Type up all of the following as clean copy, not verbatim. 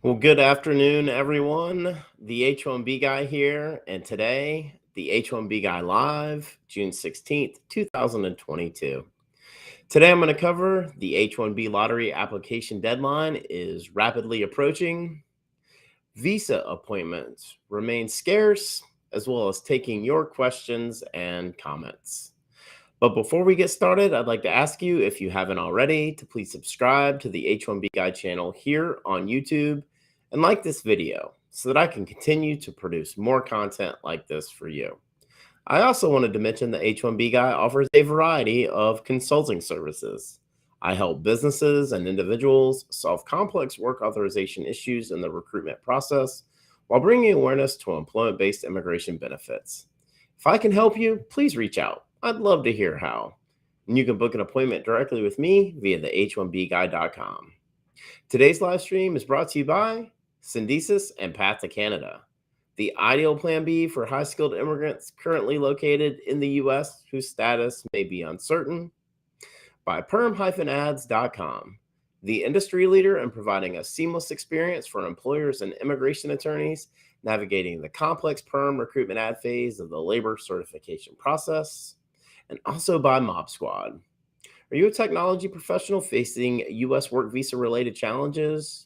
Well, good afternoon, everyone. The H1B Guy here, and today, the H1B Guy Live, June 16th, 2022. Today, I'm going to cover the H1B Lottery application deadline is rapidly approaching. Visa appointments remain scarce, as well as taking your questions and comments. But before we get started, I'd like to ask you, if you haven't already, to please subscribe to the H1B Guy channel here on YouTube and like this video so that I can continue to produce more content like this for you. I also wanted to mention that H1B Guy offers a variety of consulting services. I help businesses and individuals solve complex work authorization issues in the recruitment process while bringing awareness to employment-based immigration benefits. If I can help you, please reach out. I'd love to hear how. And you can book an appointment directly with me via the H1BGuy.com. Today's live stream is brought to you by Syndesis and Path to Canada, the ideal plan B for high-skilled immigrants currently located in the U.S. whose status may be uncertain, by PERM-Ads.com, the industry leader in providing a seamless experience for employers and immigration attorneys navigating the complex PERM recruitment ad phase of the labor certification process, and also by Mob Squad. Are you a technology professional facing U.S. work visa-related challenges?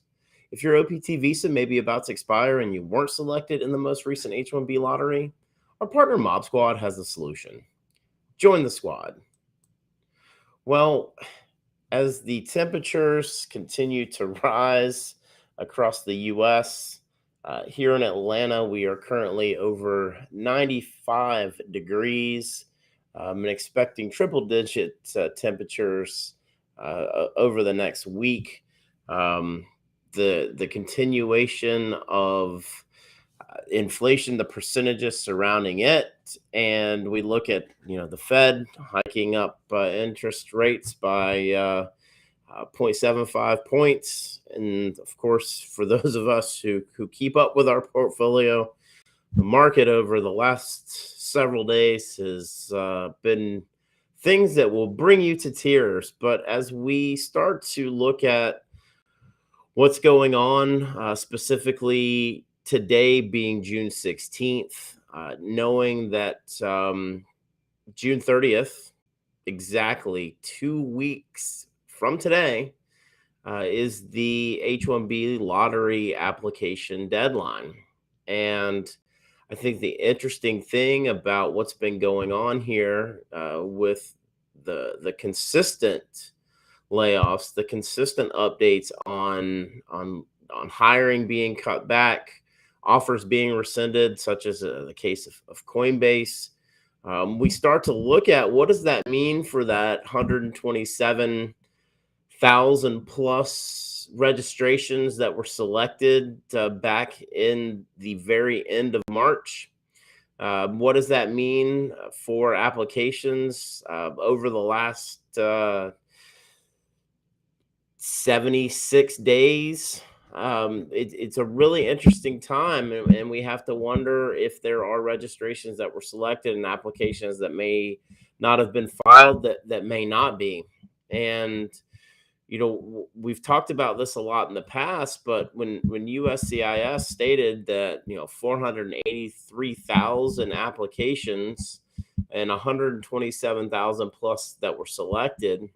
If your OPT visa may be about to expire and you weren't selected in the most recent H1B lottery, our partner Mob Squad has a solution. Join the squad. Well, as the temperatures continue to rise across the U.S., here in Atlanta, we are currently over 95 degrees. I'm expecting triple-digit temperatures over the next week. The continuation of inflation, the percentages surrounding it, and we look at the Fed hiking up interest rates by 0.75 points, and of course, for those of us who keep up with our portfolio, the market over the last several days has been things that will bring you to tears. But as we start to look at what's going on, specifically today being June 16th, knowing that June 30th, exactly 2 weeks from today, is the H1B lottery application deadline. And I think the interesting thing about what's been going on here with the consistent layoffs, the consistent updates on hiring being cut back, offers being rescinded, such as the case of Coinbase, we start to look at what does that mean for that 127,000 plus registrations that were selected back in the very end of March. What does that mean for applications over the last 76 days? It's a really interesting time, and we have to wonder if there are registrations that were selected and applications that may not have been filed that may not be. And we've talked about this a lot in the past, but when USCIS stated that 483,000 applications and 127,000 plus that were selected,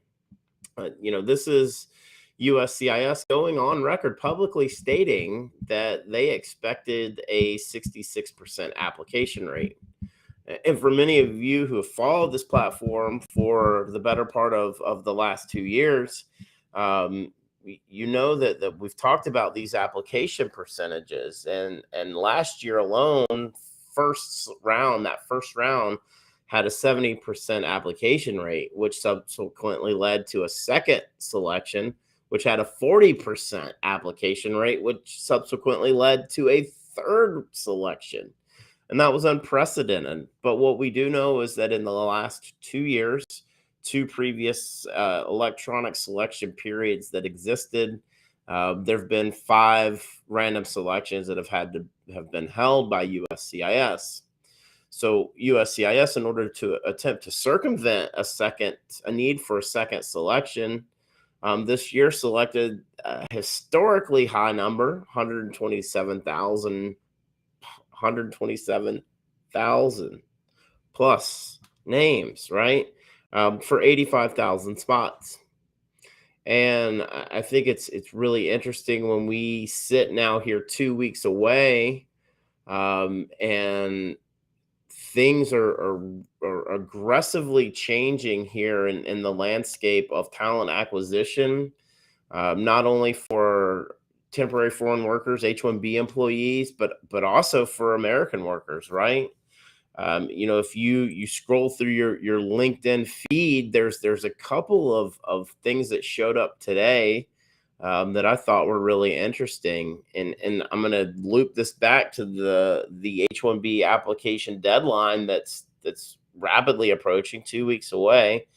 this is USCIS going on record publicly stating that they expected a 66% application rate. And for many of you who have followed this platform for the better part of the last 2 years, you know that we've talked about these application percentages, and last year alone, first round had a 70% application rate, which subsequently led to a second selection, which had a 40% application rate, which subsequently led to a third selection. And that was unprecedented. But what we do know is that in the last 2 years, 2 previous electronic selection periods that existed, there have been 5 random selections that have been held by USCIS. So USCIS, in order to attempt to circumvent a need for a second selection, this year selected a historically high number, 127,000 plus names, right? For 85,000 spots. And I think it's really interesting when we sit now here 2 weeks away, and things are aggressively changing here in the landscape of talent acquisition, not only for temporary foreign workers, H-1B employees, but also for American workers, right? If you scroll through your LinkedIn feed, there's a couple of things that showed up today, that I thought were really interesting, and I'm going to loop this back to the H-1B application deadline that's rapidly approaching, 2 weeks away,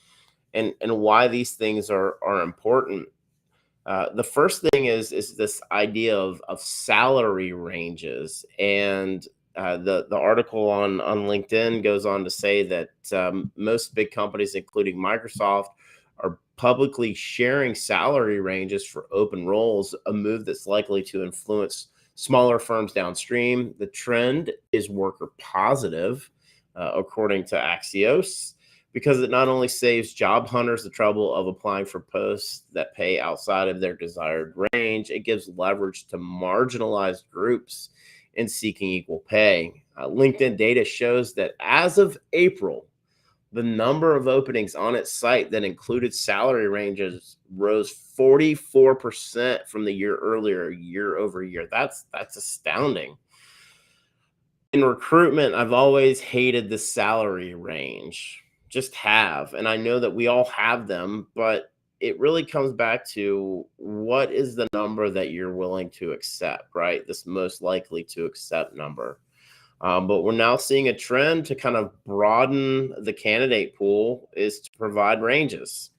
and why these things are important. The first thing is this idea of salary ranges, and the article on LinkedIn goes on to say that most big companies, including Microsoft, are publicly sharing salary ranges for open roles, a move that's likely to influence smaller firms downstream. The trend is worker positive, according to Axios, because it not only saves job hunters the trouble of applying for posts that pay outside of their desired range, it gives leverage to marginalized groups in seeking equal pay. LinkedIn data shows that as of April, the number of openings on its site that included salary ranges rose 44% from the year earlier, year over year. That's astounding. In recruitment, I've always hated the salary range. Just have. And I know that we all have them, but it really comes back to what is the number that you're willing to accept, right? This most likely to accept number. But we're now seeing a trend to kind of broaden the candidate pool, is to provide ranges,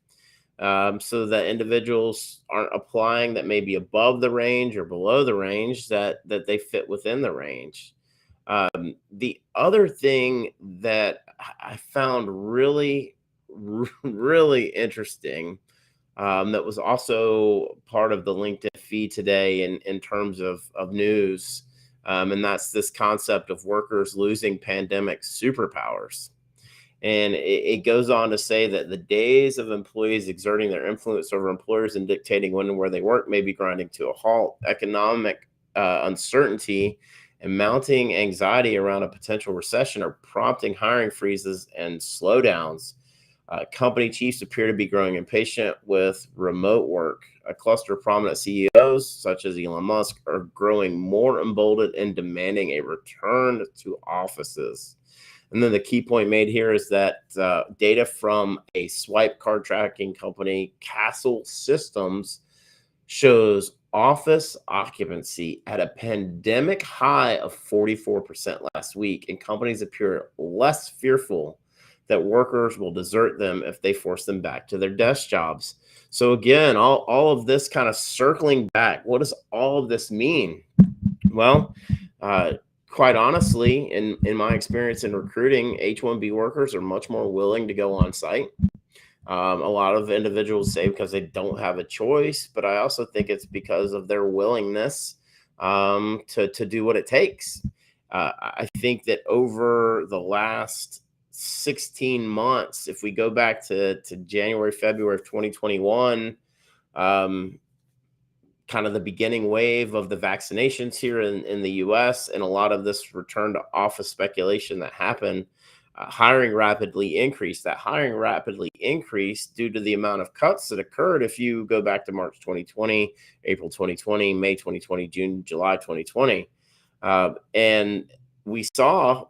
so that individuals aren't applying that may be above the range or below the range, that they fit within the range. The other thing that I found really, really interesting, that was also part of the LinkedIn feed today in terms of news, and that's this concept of workers losing pandemic superpowers. And it goes on to say that the days of employees exerting their influence over employers and dictating when and where they work may be grinding to a halt. Economic uncertainty and mounting anxiety around a potential recession are prompting hiring freezes and slowdowns. Company chiefs appear to be growing impatient with remote work. A cluster of prominent CEOs, such as Elon Musk, are growing more emboldened and demanding a return to offices. And then the key point made here is that data from a swipe card tracking company, Castle Systems, shows office occupancy at a pandemic high of 44% last week, and companies appear less fearful that workers will desert them if they force them back to their desk jobs. So again, all of this kind of circling back, what does all of this mean? Well, quite honestly, in my experience in recruiting, H-1B workers are much more willing to go on site. A lot of individuals say because they don't have a choice, but I also think it's because of their willingness, to do what it takes. I think that over the last 16 months, if we go back to January, February of 2021, kind of the beginning wave of the vaccinations here in the US, and a lot of this return to office speculation that happened, hiring rapidly increased. That hiring rapidly increased due to the amount of cuts that occurred. If you go back to March 2020, April 2020, May 2020, June, July 2020, and we saw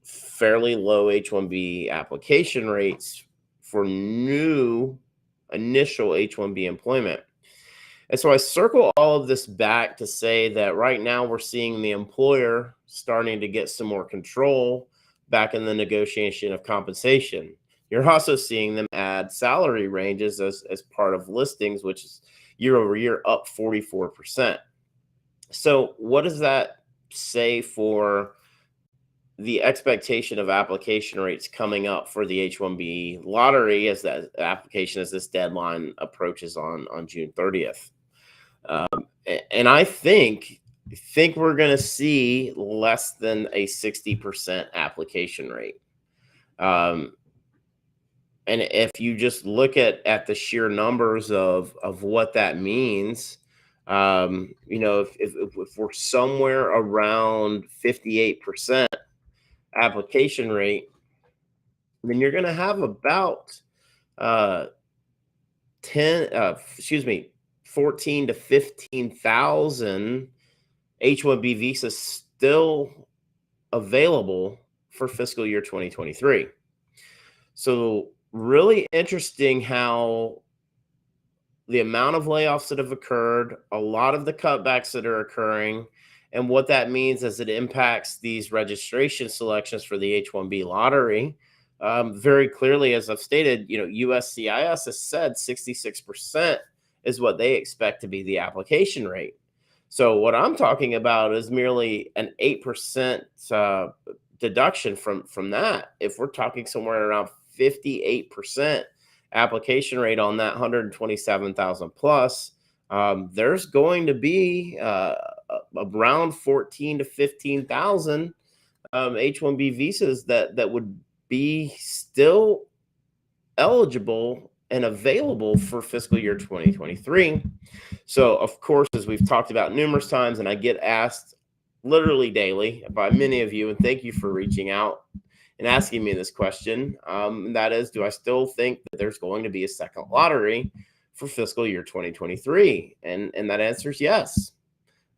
fairly low H-1B application rates for new initial H-1B employment. And so I circle all of this back to say that right now we're seeing the employer starting to get some more control back in the negotiation of compensation. You're also seeing them add salary ranges as part of listings, which is year over year up 44%. So what does that say for the expectation of application rates coming up for the H1B lottery as that application, as this deadline approaches on June 30th. And I think we're going to see less than a 60% application rate. And if you just look at the sheer numbers of what that means, if we're somewhere around 58% application rate, then you're going to have about uh, 14 to 15,000 H1B visas still available for fiscal year 2023. So really interesting how the amount of layoffs that have occurred, a lot of the cutbacks that are occurring, and what that means as it impacts these registration selections for the H1B lottery. Very clearly, as I've stated, USCIS has said 66% is what they expect to be the application rate. So what I'm talking about is merely an 8% deduction from that. If we're talking somewhere around 58% application rate on that 127,000 plus, there's going to be around 14 to 15,000 H1B visas that would be still eligible and available for fiscal year 2023. So, of course, as we've talked about numerous times, and I get asked literally daily by many of you, and thank you for reaching out and asking me this question. That is, do I still think that there's going to be a second lottery for fiscal year 2023? And that answer is yes.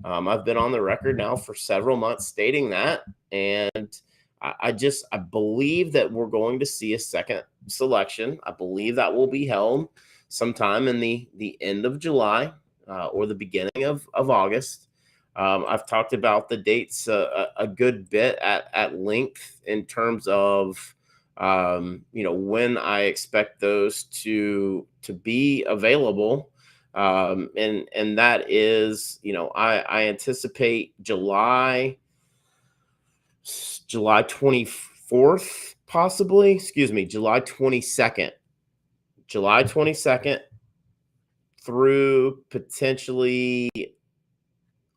I've been on the record now for several months stating that, and I believe that we're going to see a second selection. I believe that will be held sometime in the end of July or the beginning of August. I've talked about the dates a good bit at length in terms of when I expect those to be available. And that is, I anticipate July 24th, possibly, July 22nd, through potentially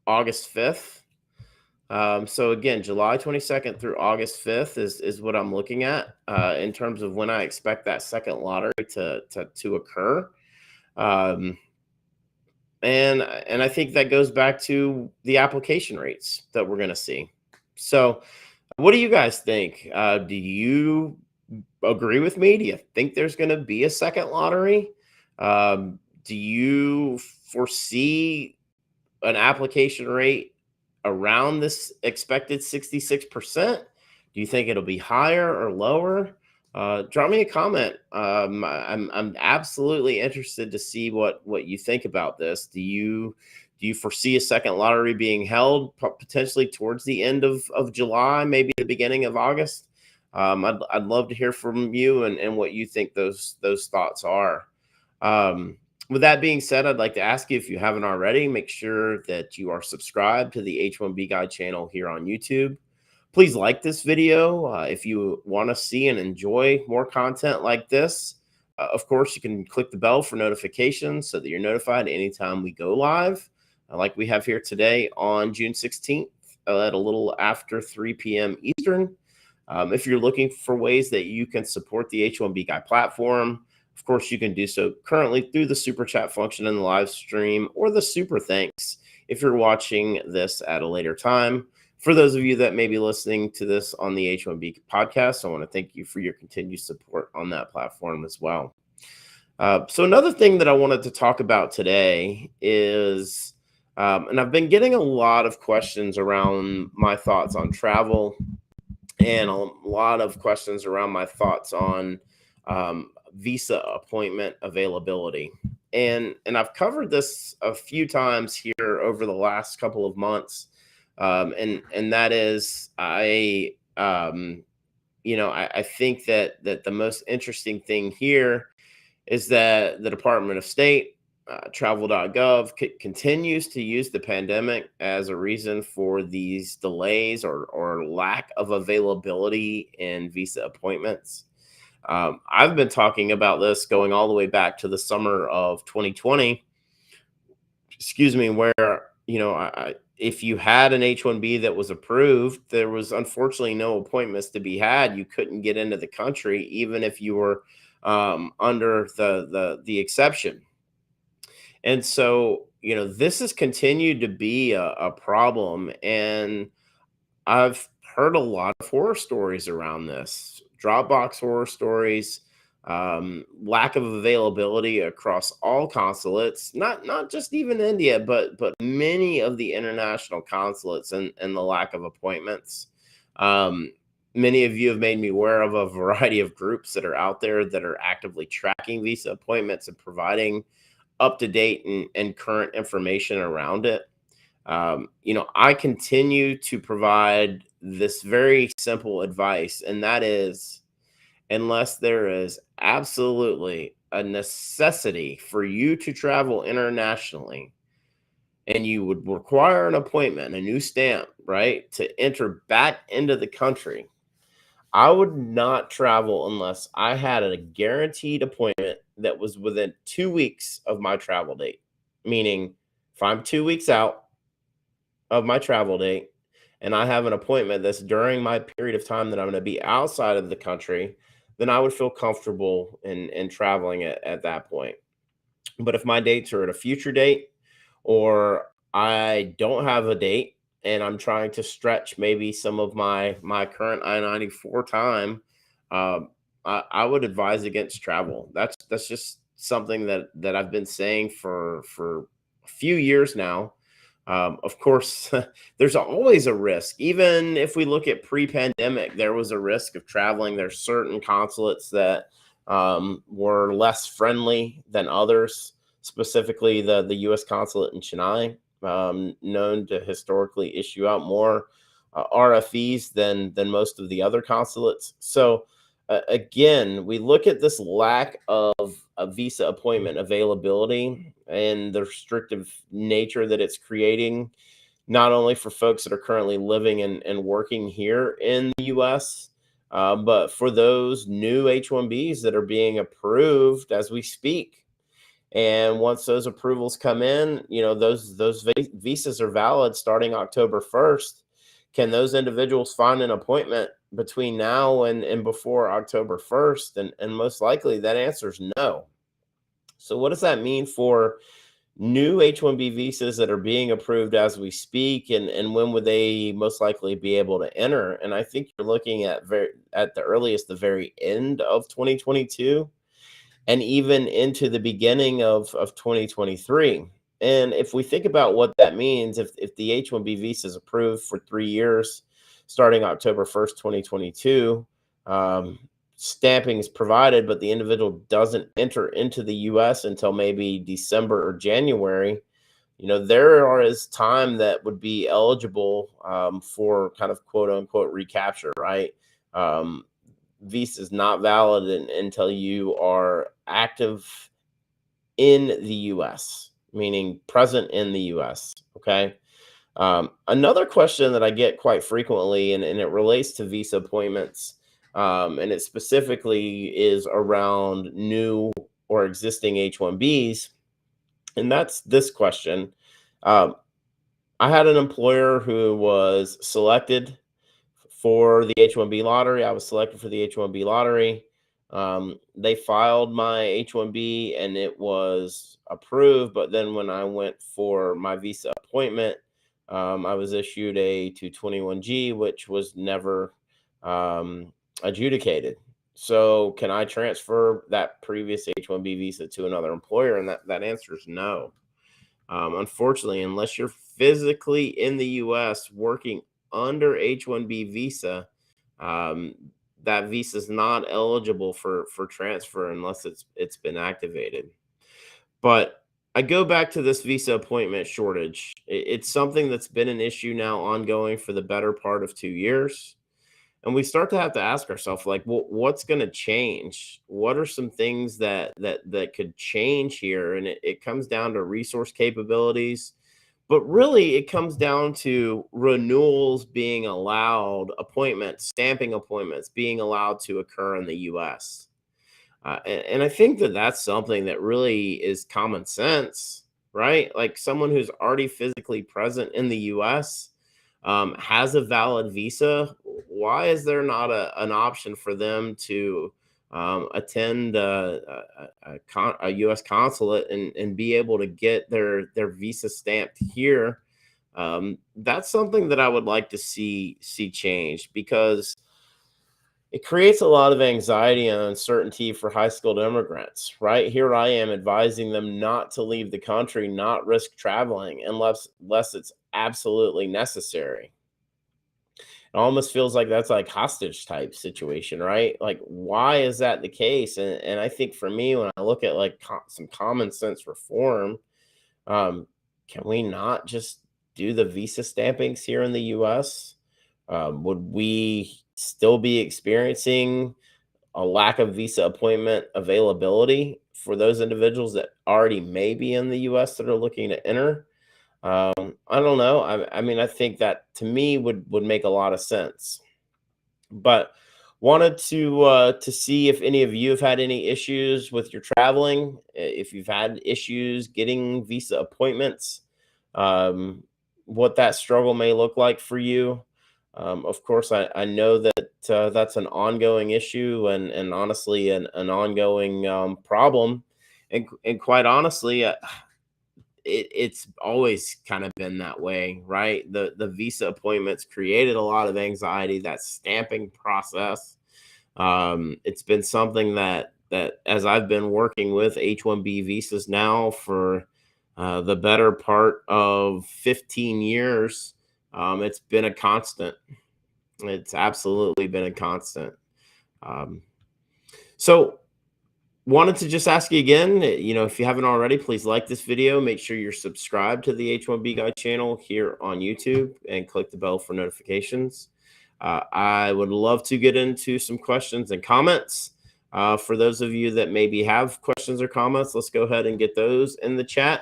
August 5th. So again, July 22nd through August 5th is what I'm looking at in terms of when I expect that second lottery to occur. And I think that goes back to the application rates that we're going to see. So what do you guys think? Do you agree with me? Do you think there's going to be a second lottery? Do you foresee an application rate around this expected 66%? Do you think it'll be higher or lower? Drop me a comment. I'm absolutely interested to see what you think about this. Do you foresee a second lottery being held potentially towards the end of July, maybe the beginning of August? I'd love to hear from you and what you think those thoughts are. With that being said, I'd like to ask you, if you haven't already, make sure that you are subscribed to the H1B Guy channel here on YouTube. Please like this video if you want to see and enjoy more content like this. Of course, you can click the bell for notifications so that you're notified anytime we go live, like we have here today on June 16th at a little after 3 p.m. Eastern. If you're looking for ways that you can support the H1B Guy platform, of course, you can do so currently through the super chat function in the live stream or the super thanks if you're watching this at a later time. For those of you that may be listening to this on the H1B podcast, I want to thank you for your continued support on that platform as well. So another thing that I wanted to talk about today is, and I've been getting a lot of questions around my thoughts on travel and a lot of questions around my thoughts on visa appointment availability. And I've covered this a few times here over the last couple of months. And that is, I think that the most interesting thing here is that the Department of State Travel.Gov continues to use the pandemic as a reason for these delays or lack of availability in visa appointments. I've been talking about this going all the way back to the summer of 2020, excuse me, where, if you had an H1B that was approved, there was unfortunately no appointments to be had. You couldn't get into the country, even if you were under the exception. And so, this has continued to be a problem. And I've heard a lot of horror stories around this, Dropbox horror stories, lack of availability across all consulates, not just even India, but many of the international consulates, and the lack of appointments. Um, Many of you have made me aware of a variety of groups that are out there that are actively tracking visa appointments and providing up to date and current information around it. I continue to provide this very simple advice, and that is, unless there is absolutely a necessity for you to travel internationally and you would require an appointment, a new stamp, right, to enter back into the country, I would not travel unless I had a guaranteed appointment that was within 2 weeks of my travel date. Meaning, if I'm 2 weeks out of my travel date and I have an appointment that's during my period of time that I'm going to be outside of the country, then I would feel comfortable in traveling at that point. But if my dates are at a future date, or I don't have a date and I'm trying to stretch maybe some of my current I-94 time, um, I would advise against travel. That's just something that I've been saying for a few years now. Of course, there's always a risk. Even if we look at pre-pandemic, there was a risk of traveling. There's certain consulates that were less friendly than others, specifically the U.S. consulate in Chennai, known to historically issue out more RFEs than most of the other consulates. So again, we look at this lack of a visa appointment availability and the restrictive nature that it's creating, not only for folks that are currently living and working here in the U.S., but for those new H1Bs that are being approved as we speak. And once those approvals come in, those visas are valid starting October 1st. Can those individuals find an appointment between now and before October 1st? And most likely that answer is no. So what does that mean for new H1B visas that are being approved as we speak, and when would they most likely be able to enter? And I think you're looking at the earliest, the very end of 2022, and even into the beginning of 2023. And if we think about what that means, if the H1B visa is approved for 3 years, starting October 1st, 2022, stamping is provided, but the individual doesn't enter into the US until maybe December or January, there is time that would be eligible for kind of quote unquote recapture, right? Visa is not valid until you are active in the US, meaning present in the US. Okay. Another question that I get quite frequently, and it relates to visa appointments, and it specifically is around new or existing H1Bs, and that's this question. Um, I had an employer who was selected for the H1B lottery. I was selected for the H1B lottery. They filed my H1B and it was approved. But then when I went for my visa appointment, I was issued a 221G, which was never adjudicated. So can I transfer that previous H1B visa to another employer? And that answer is no. Unfortunately, unless you're physically in the U.S. working under H1B visa, um, that visa is not eligible for transfer unless it's been activated. But I go back to this visa appointment shortage. It's something that's been an issue now ongoing for the better part of 2 years. And we start to have to ask ourselves, like, well, what's going to change? What are some things that could change here? And it comes down to resource capabilities, but really it comes down to renewals being allowed, appointments, stamping appointments being allowed to occur in the U.S. And I think that that's something that really is common sense, right? Like someone who's already physically present in the U.S., has a valid visa. Why is there not an option for them to attend a U.S. consulate and be able to get their visa stamped here? That's something that I would like to see changed, because it creates a lot of anxiety and uncertainty for high skilled immigrants, right? Here I am advising them not to leave the country, not risk traveling unless it's absolutely necessary. It almost feels like that's like hostage type situation, right? Like, why is that the case? And I think for me, when I look at like some common sense reform, um, can we not just do the visa stampings here in the US? Would we still be experiencing a lack of visa appointment availability for those individuals that already may be in the US that are looking to enter? I don't know. I mean, I think that to me would make a lot of sense. But wanted to see if any of you have had any issues with your traveling, if you've had issues getting visa appointments, um, what that struggle may look like for you. Of course, I know that that's an ongoing issue, and honestly an ongoing problem. And quite honestly, it's always kind of been that way, right? The visa appointments created a lot of anxiety. That stamping process, it's been something that as I've been working with H1B visas now for the better part of 15 years, it's been a constant. It's absolutely been a constant. Um, so wanted to just ask you again, if you haven't already, please like this video. Make sure you're subscribed to the H1B Guy channel here on YouTube and click the bell for notifications. I would love to get into some questions and comments. For those of you that maybe have questions or comments, let's go ahead and get those in the chat.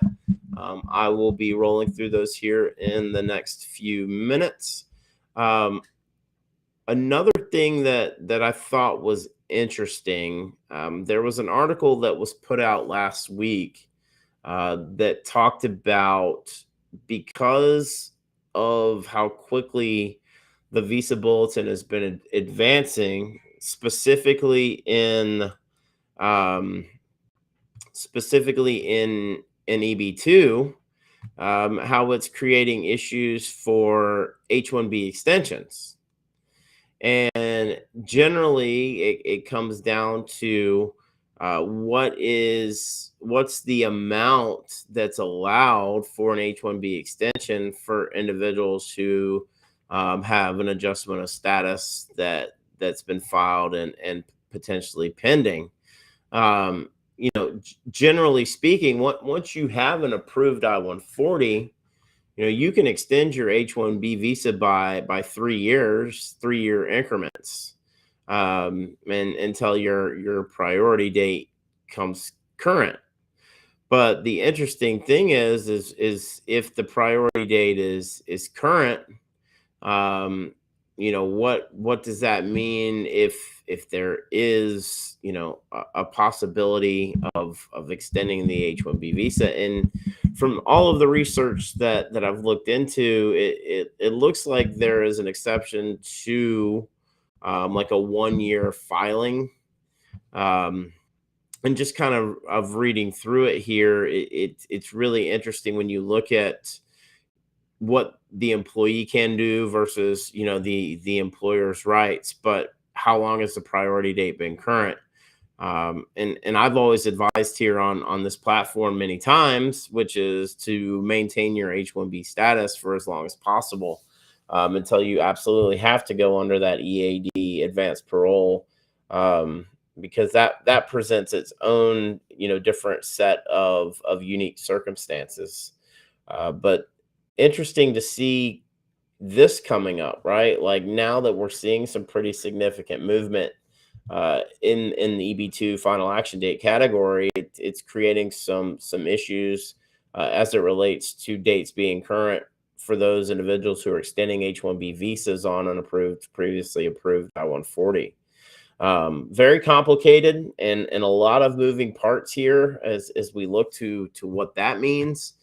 I will be rolling through those here in the next few minutes. Another thing that I thought was interesting, there was an article that was put out last week that talked about, because of how quickly the visa bulletin has been advancing, um, specifically in EB2, how it's creating issues for H1B extensions. And generally, it comes down to what's the amount that's allowed for an H1B extension for individuals who have an adjustment of status that's been filed and potentially pending. Generally speaking, once you have an approved I-140, you can extend your H1B visa by 3 years, 3-year increments, and until your priority date comes current. But the interesting thing is if the priority date is current, um, what does that mean if there is a possibility of extending the H1B visa? And from all of the research that I've looked into, it looks like there is an exception to like a 1-year filing. And just kind of reading through it here, it's really interesting when you look at what the employee can do versus the employer's rights. But how long has the priority date been current? And I've always advised here on this platform many times, which is to maintain your H1B status for as long as possible, until you absolutely have to go under that EAD, advanced parole, because that presents its own different set of unique circumstances. But interesting to see this coming up, right? Like now that we're seeing some pretty significant movement in the EB2 final action date category, it's creating some issues as it relates to dates being current for those individuals who are extending H1B visas on unapproved, previously approved I-140. Very complicated and a lot of moving parts here as we look to what that means.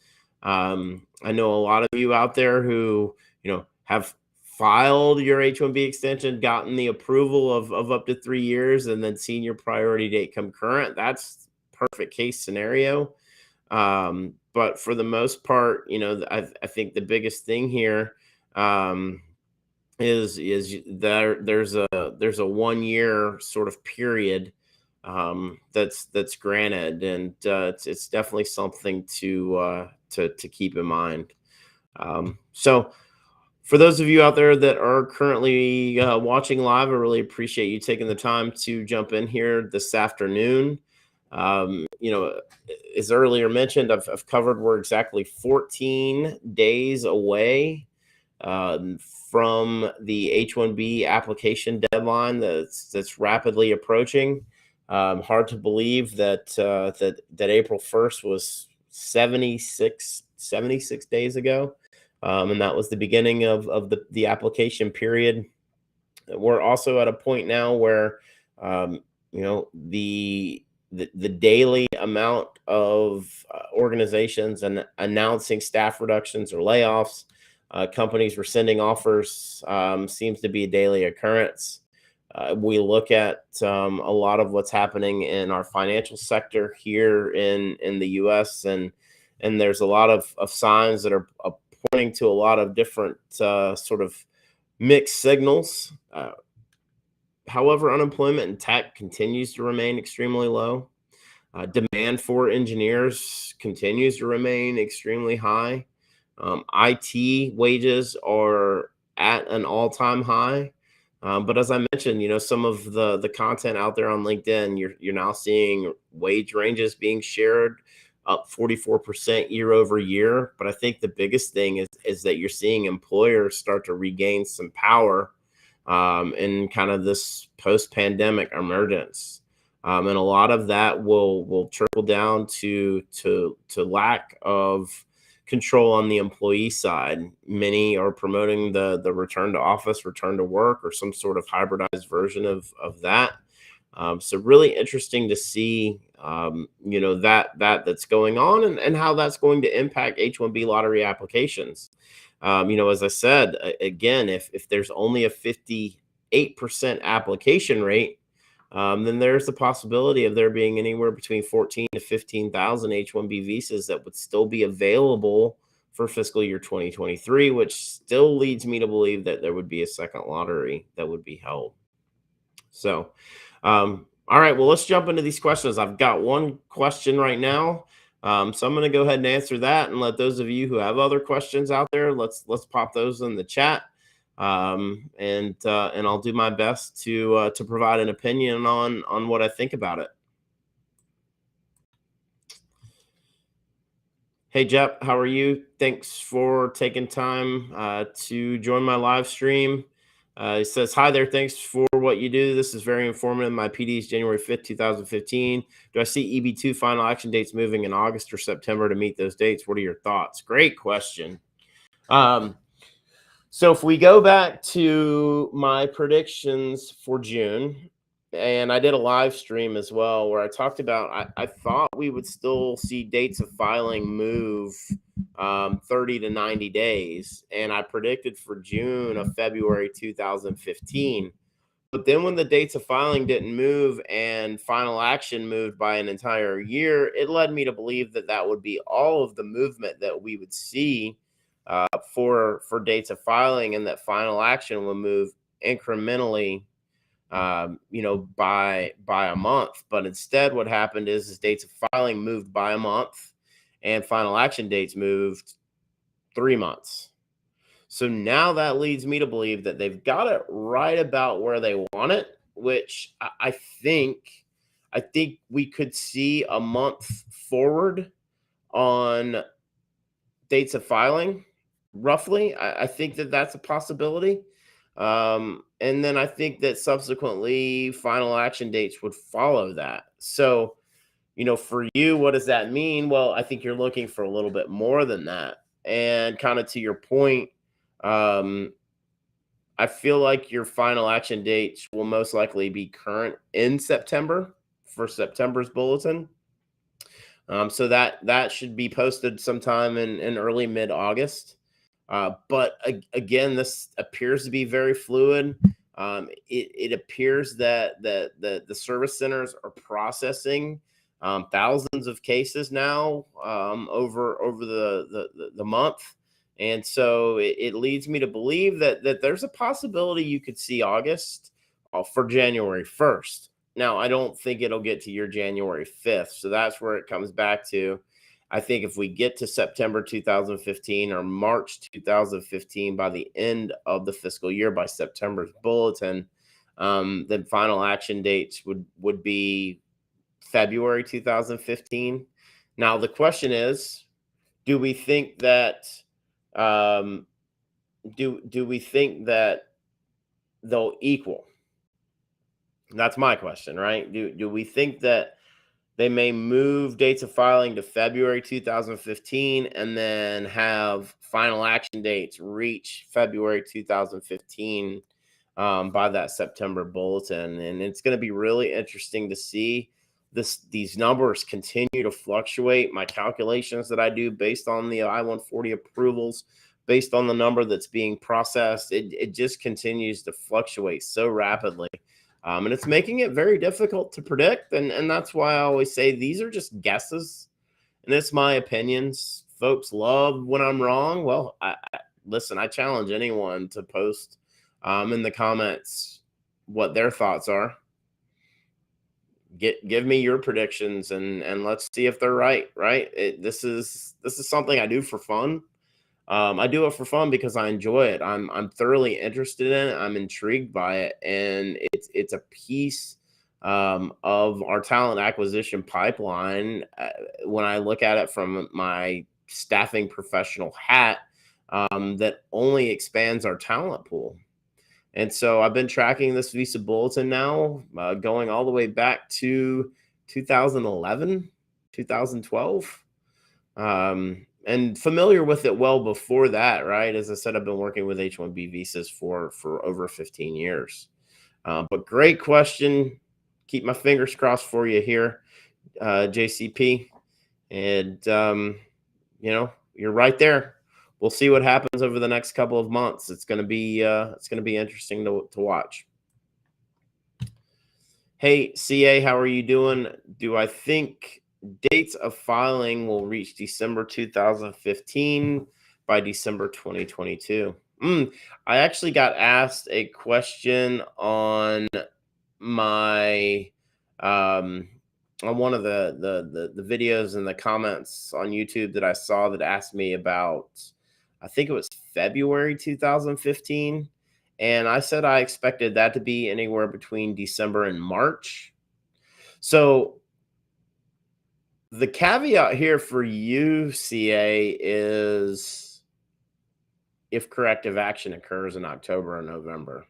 I know a lot of you out there who have filed your H1B extension, gotten the approval of up to 3 years, and then seen your priority date come current. That's perfect case scenario. But for the most part, I think the biggest thing here is there's a 1 year sort of period that's granted, and it's definitely something to keep in mind. So for those of you out there that are currently watching live, I really appreciate you taking the time to jump in here this afternoon. As earlier mentioned, I've covered we're exactly 14 days away from the H1B application deadline that's rapidly approaching. Hard to believe that April 1st was 76 days ago. And that was the beginning of the application period. We're also at a point now where the daily amount of organizations and announcing staff reductions or layoffs, companies rescinding offers, seems to be a daily occurrence. We look at a lot of what's happening in our financial sector here in the U.S. and there's a lot of signs that are pointing to a lot of different sort of mixed signals. However, unemployment in tech continues to remain extremely low. Demand for engineers continues to remain extremely high. IT wages are at an all-time high. But as I mentioned, some of the content out there on LinkedIn, you're now seeing wage ranges being shared up 44% year over year. But I think the biggest thing is that you're seeing employers start to regain some power in kind of this post-pandemic emergence. And a lot of that will trickle down to lack of control on the employee side. Many are promoting the return to office, return to work, or some sort of hybridized version of that. So really interesting to see, that's going on and how that's going to impact H1B lottery applications. As I said, again, if there's only a 58% application rate, then there's the possibility of there being anywhere between 14 to 15,000 H1B visas that would still be available for fiscal year 2023, which still leads me to believe that there would be a second lottery that would be held. So, all right, well, let's jump into these questions. I've got one question right now. So I'm going to go ahead and answer that and let those of you who have other questions out there, let's pop those in the chat. And I'll do my best to provide an opinion on what I think about it. Hey, Jep, how are you? Thanks for taking time to join my live stream. He says, hi there. Thanks for what you do. This is very informative. My PD is January 5th, 2015. Do I see EB2 final action dates moving in August or September to meet those dates? What are your thoughts? Great question. So if we go back to my predictions for June, and I did a live stream as well where I talked about I thought we would still see dates of filing move 30 to 90 days. And I predicted for June of February 2015. But then when the dates of filing didn't move and final action moved by an entire year, it led me to believe that that would be all of the movement that we would see for dates of filing, and that final action will move incrementally, by a month. But instead, what happened is dates of filing moved by a month, and final action dates moved 3 months. So now that leads me to believe that they've got it right about where they want it, which I think we could see a month forward on dates of filing, roughly. I think that that's a possibility. And then I think that subsequently final action dates would follow that. So, for you, what does that mean? Well, I think you're looking for a little bit more than that. And kind of to your point, um, I feel like your final action dates will most likely be current in September for September's bulletin. So that should be posted sometime in early mid August. Again, this appears to be very fluid. It appears that the service centers are processing thousands of cases now over the month, and so it leads me to believe that there's a possibility you could see August for January 1st. Now, I don't think it'll get to your January 5th. So that's where it comes back to. I think if we get to September 2015 or March 2015 by the end of the fiscal year, by September's bulletin, then final action dates would be February 2015. Now, the question is, do we think that um, do we think that they'll equal? That's my question, right? Do we think that they may move dates of filing to February 2015 and then have final action dates reach February 2015 by that September bulletin? And it's going to be really interesting to see these numbers continue to fluctuate. My calculations that I do based on the I-140 approvals, based on the number that's being processed, it just continues to fluctuate so rapidly. And it's making it very difficult to predict. And that's why I always say these are just guesses. And it's my opinions. Folks love when I'm wrong. Well, listen, I challenge anyone to post in the comments what their thoughts are. Give me your predictions and let's see if they're right. This is something I do for fun. I do it for fun because I enjoy it. I'm thoroughly interested in it. I'm intrigued by it, and it's a piece of our talent acquisition pipeline. When I look at it from my staffing professional hat, that only expands our talent pool. And so I've been tracking this visa bulletin now, going all the way back to 2011, 2012. And familiar with it well before that, right? As I said, I've been working with H1B visas for over 15 years. But great question. Keep my fingers crossed for you here, JCP. And, you're right there. We'll see what happens over the next couple of months. It's going to be interesting to watch. Hey, CA, how are you doing? Do I think dates of filing will reach December 2015 by December 2022? I actually got asked a question on my on one of the videos and the comments on YouTube that I saw that asked me about, I think it was February 2015. And I said I expected that to be anywhere between December and March. So the caveat here for you, CA, is if corrective action occurs in October or November.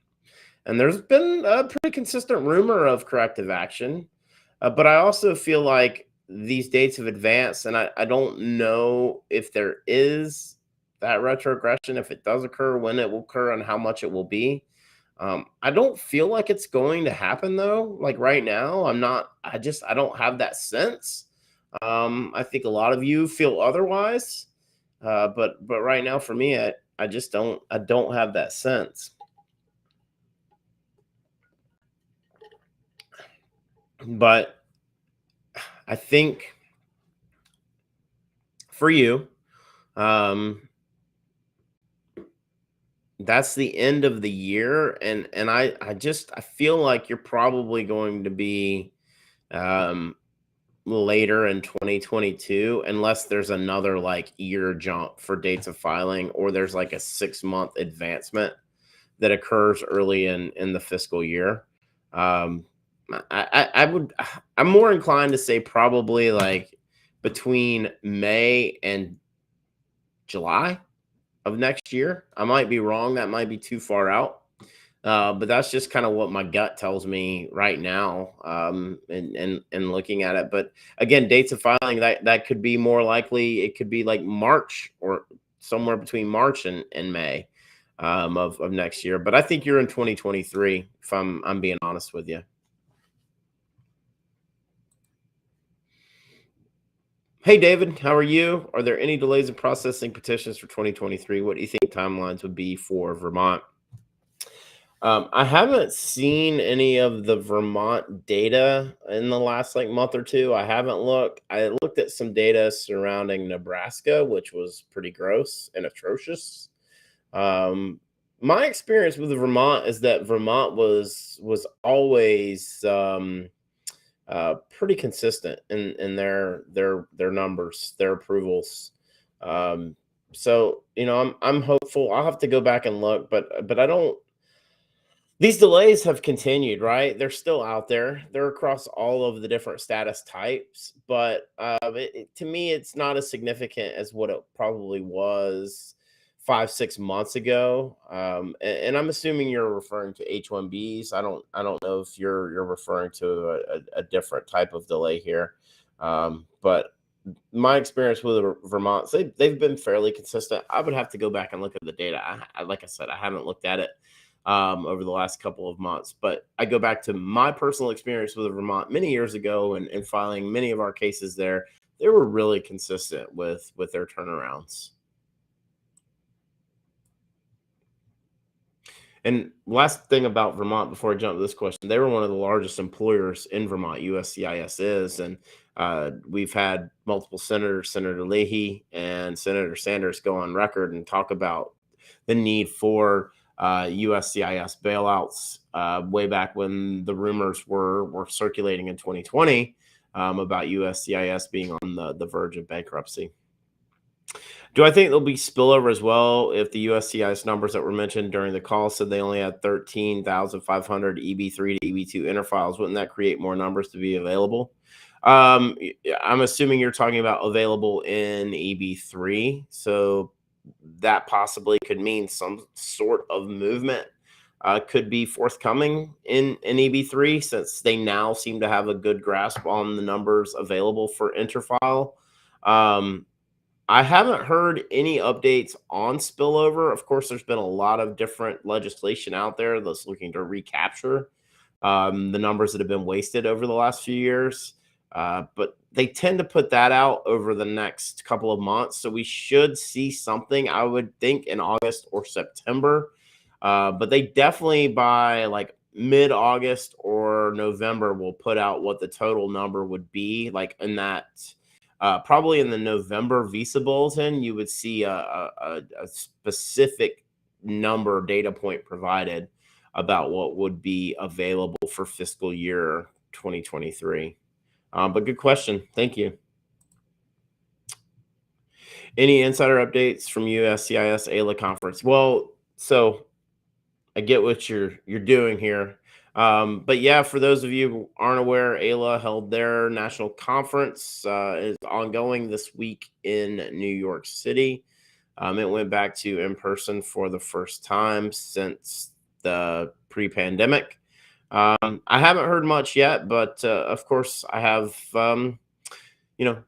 And there's been a pretty consistent rumor of corrective action. But I also feel like these dates have advanced, and I don't know if there is that retrogression, if it does occur, when it will occur, and how much it will be. I don't feel like it's going to happen, though. Like right now, I don't have that sense. I think a lot of you feel otherwise. But right now, for me, I just don't have that sense. But I think for you, that's the end of the year, and I feel like you're probably going to be later in 2022, unless there's another like year jump for dates of filing, or there's like a 6-month advancement that occurs early in the fiscal year. I'm more inclined to say probably like between May and July. of next year. I might be wrong. That might be too far out. But that's just kind of what my gut tells me right now, and looking at it. But again, dates of filing, that could be more likely. It could be like March or somewhere between March and May, of next year. But I think you're in 2023, if I'm being honest with you. Hey David, how are you? Are there any delays in processing petitions for 2023? What do you think timelines would be for Vermont? I haven't seen any of the Vermont data in the last like month or two. I haven't looked. I looked at some data surrounding Nebraska, which was pretty gross and atrocious. Um, my experience with Vermont is that Vermont was always pretty consistent in their numbers, their approvals. Um, so I'm hopeful. I'll have to go back and look, but I don't. These delays have continued, right? They're still out there. They're across all of the different status types, but to me, it's not as significant as what it probably was 5, 6 months ago. And I'm assuming you're referring to H1Bs. I don't know if you're referring to a different type of delay here, but my experience with Vermont, they've been fairly consistent. I would have to go back and look at the data. Like I said, I haven't looked at it over the last couple of months, but I go back to my personal experience with Vermont many years ago, and filing many of our cases there. They were really consistent with their turnarounds. And last thing about Vermont before I jump to this question, they were one of the largest employers in Vermont. USCIS is, and we've had multiple senators, Senator Leahy and Senator Sanders, go on record and talk about the need for USCIS bailouts, way back when the rumors were circulating in 2020, about USCIS being on the verge of bankruptcy. Do I think there'll be spillover as well if the USCIS numbers that were mentioned during the call said they only had 13,500 EB3 to EB2 interfiles? Wouldn't that create more numbers to be available? I'm assuming you're talking about available in EB3. So that possibly could mean some sort of movement could be forthcoming in EB3, since they now seem to have a good grasp on the numbers available for interfile. I haven't heard any updates on spillover. Of course, there's been a lot of different legislation out there that's looking to recapture the numbers that have been wasted over the last few years. But they tend to put that out over the next couple of months. So we should see something, I would think, in August or September. But they definitely by like mid-August or November will put out what the total number would be, like in that. Probably in the November visa bulletin, you would see a specific number data point provided about what would be available for fiscal year 2023. But good question. Thank you. Any insider updates from USCIS AILA conference? Well, so I get what you're doing here. But yeah, for those of you who aren't aware, AILA held their national conference, is ongoing this week in New York City. It went back to in person for the first time since the pre-pandemic. I haven't heard much yet, but of course I have, you know,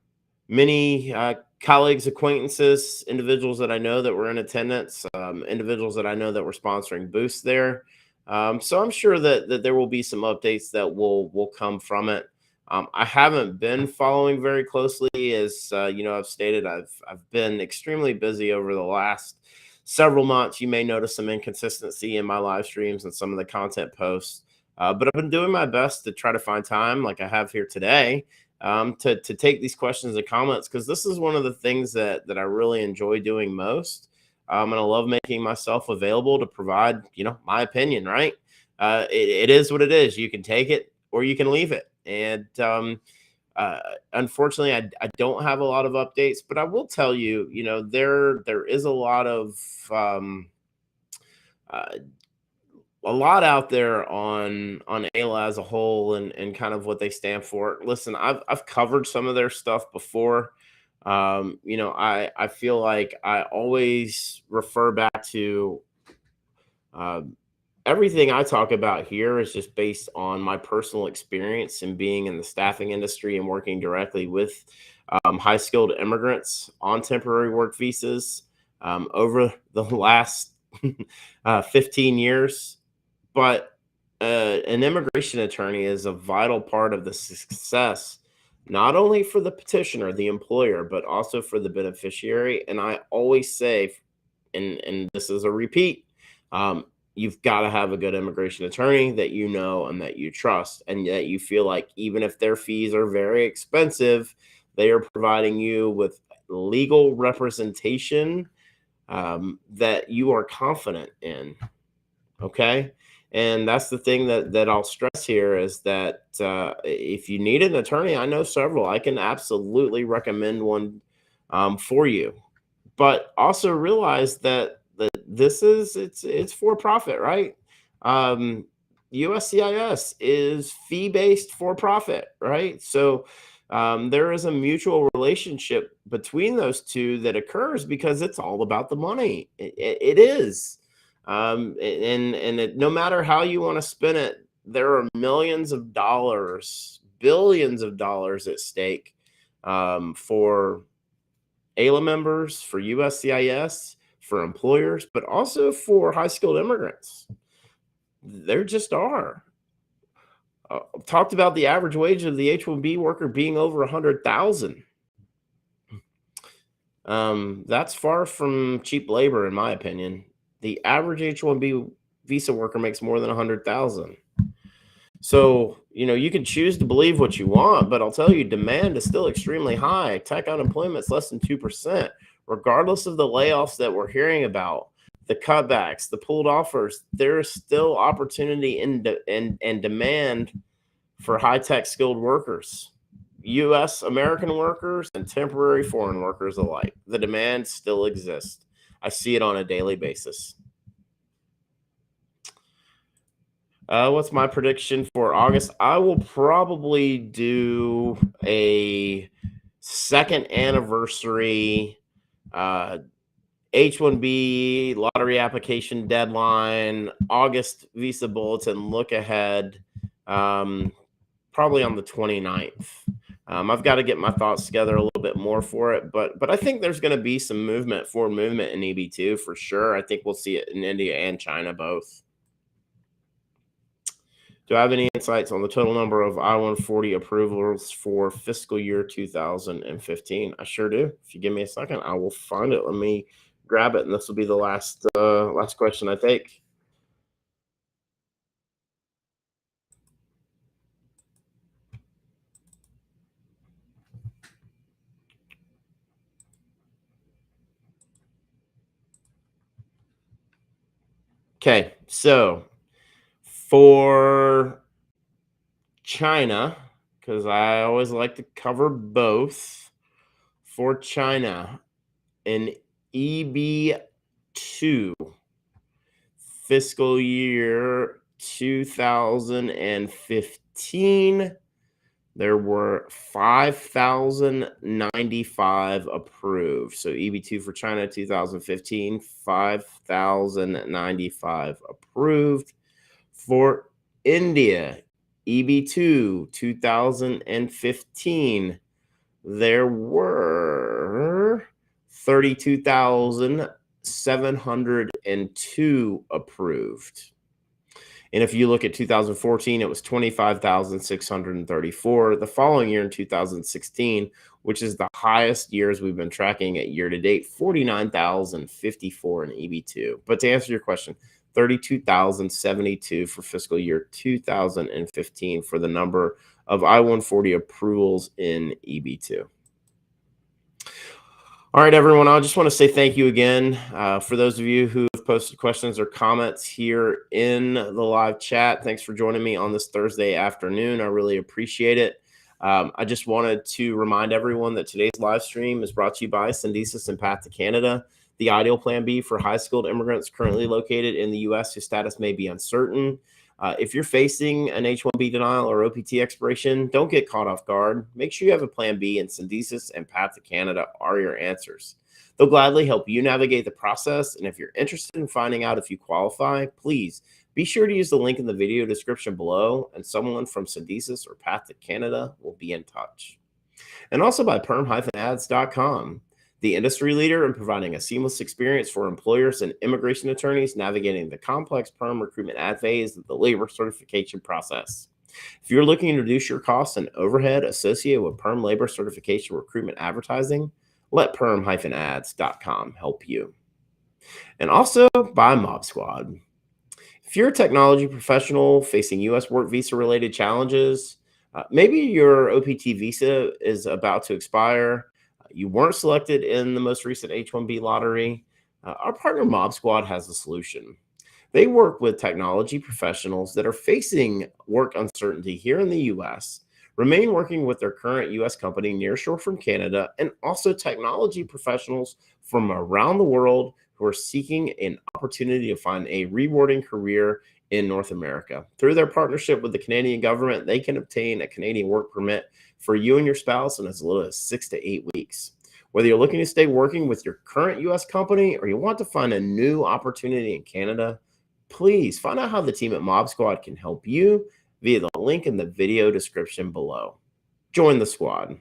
many colleagues, acquaintances, individuals that I know that were in attendance, individuals that I know that were sponsoring booths there. So I'm sure that there will be some updates that will come from it. I haven't been following very closely, as I've stated. I've been extremely busy over the last several months. You may notice some inconsistency in my live streams and some of the content posts, but I've been doing my best to try to find time, like I have here today, to take these questions and comments, because this is one of the things that I really enjoy doing most. And I love making myself available to provide, my opinion, right? It is what it is. You can take it or you can leave it. And unfortunately, I don't have a lot of updates, but I will tell you, there is a lot of uh, a lot out there on AILA as a whole, and kind of what they stand for. Listen, I've covered some of their stuff before. I feel like I always refer back to uh, everything I talk about here is just based on my personal experience and being in the staffing industry and working directly with high skilled immigrants on temporary work visas over the last 15 years. But an immigration attorney is a vital part of the success, not only for the petitioner, the employer, but also for the beneficiary. And I always say, and this is a repeat, um, you've got to have a good immigration attorney that you know and that you trust, and that you feel like even if their fees are very expensive, they are providing you with legal representation that you are confident in. Okay. And that's the thing that I'll stress here is that if you need an attorney, I know several. I can absolutely recommend one for you, but also realize that this is it's for profit, right? Um, USCIS is fee based for profit, right? So there is a mutual relationship between those two that occurs because it's all about the money. It is, no matter how you want to spin it, there are millions of dollars, billions of dollars at stake for AILA members, for USCIS, for employers, but also for high skilled immigrants. There just are. Talked about the average wage of the H1B worker being over 100,000. That's far from cheap labor, in my opinion. The average H1B visa worker makes more than 100,000. So, you can choose to believe what you want, but I'll tell you, demand is still extremely high. Tech unemployment is less than 2%, regardless of the layoffs that we're hearing about, the cutbacks, the pulled offers. There's still opportunity and demand for high-tech skilled workers, U.S. American workers and temporary foreign workers alike. The demand still exists. I see it on a daily basis. What's my prediction for August? I will probably do a second anniversary H1B lottery application deadline, August visa bulletin look ahead, probably on the 29th. I've got to get my thoughts together a little bit more for it, but I think there's going to be some forward movement in EB2 for sure. I think we'll see it in India and China both. Do I have any insights on the total number of I-140 approvals for fiscal year 2015? I sure do. If you give me a second, I will find it. Let me grab it, and this will be the last question I take. Okay, so for China, because I always like to cover both, for China, in EB2 fiscal year 2015, there were 5,095 approved. So EB2 for China 2015, 5,095 approved. For India, EB2 2015, there were 32,702 approved. And if you look at 2014, it was 25,634. The following year in 2016, which is the highest years we've been tracking at year to date, 49,054 in EB2. But to answer your question, 32,072 for fiscal year 2015 for the number of I-140 approvals in EB2. All right, everyone, I just want to say thank you again. For those of you who have posted questions or comments here in the live chat, thanks for joining me on this Thursday afternoon. I really appreciate it. I just wanted to remind everyone that today's live stream is brought to you by Syndesis and Path to Canada, the ideal plan B for high-skilled immigrants currently located in the U.S. whose status may be uncertain. If you're facing an H-1B denial or OPT expiration, don't get caught off guard. Make sure you have a plan B, and Syndesus and Path to Canada are your answers. They'll gladly help you navigate the process, and if you're interested in finding out if you qualify, please be sure to use the link in the video description below, and someone from Syndesus or Path to Canada will be in touch. And also by PERM-Ads.com, the industry leader in providing a seamless experience for employers and immigration attorneys navigating the complex PERM recruitment ad phase of the labor certification process. If you're looking to reduce your costs and overhead associated with PERM labor certification recruitment advertising, let PERM-Ads.com help you. And also by Mob Squad. If you're a technology professional facing U.S. work visa related challenges, maybe your OPT visa is about to expire, you weren't selected in the most recent H1B lottery, our partner Mob Squad has a solution. They work with technology professionals that are facing work uncertainty here in the U.S., remain working with their current U.S. company nearshore from Canada, and also technology professionals from around the world who are seeking an opportunity to find a rewarding career in North America. Through their partnership with the Canadian government, they can obtain a Canadian work permit for you and your spouse in as little as 6 to 8 weeks. Whether you're looking to stay working with your current U.S. company or you want to find a new opportunity in Canada, please find out how the team at Mob Squad can help you via the link in the video description below. Join the squad.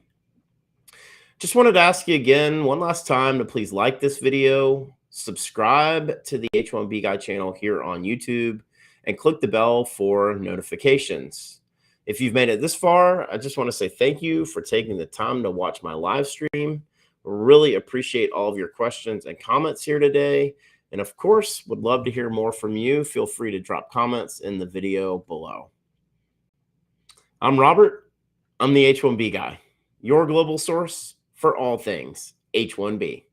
Just wanted to ask you again one last time to please like this video, subscribe to the H1B Guy channel here on YouTube, and click the bell for notifications. If you've made it this far, I just want to say thank you for taking the time to watch my live stream. Really appreciate all of your questions and comments here today. And of course, would love to hear more from you. Feel free to drop comments in the video below. I'm Robert. I'm the H1B Guy, your global source for all things H1B.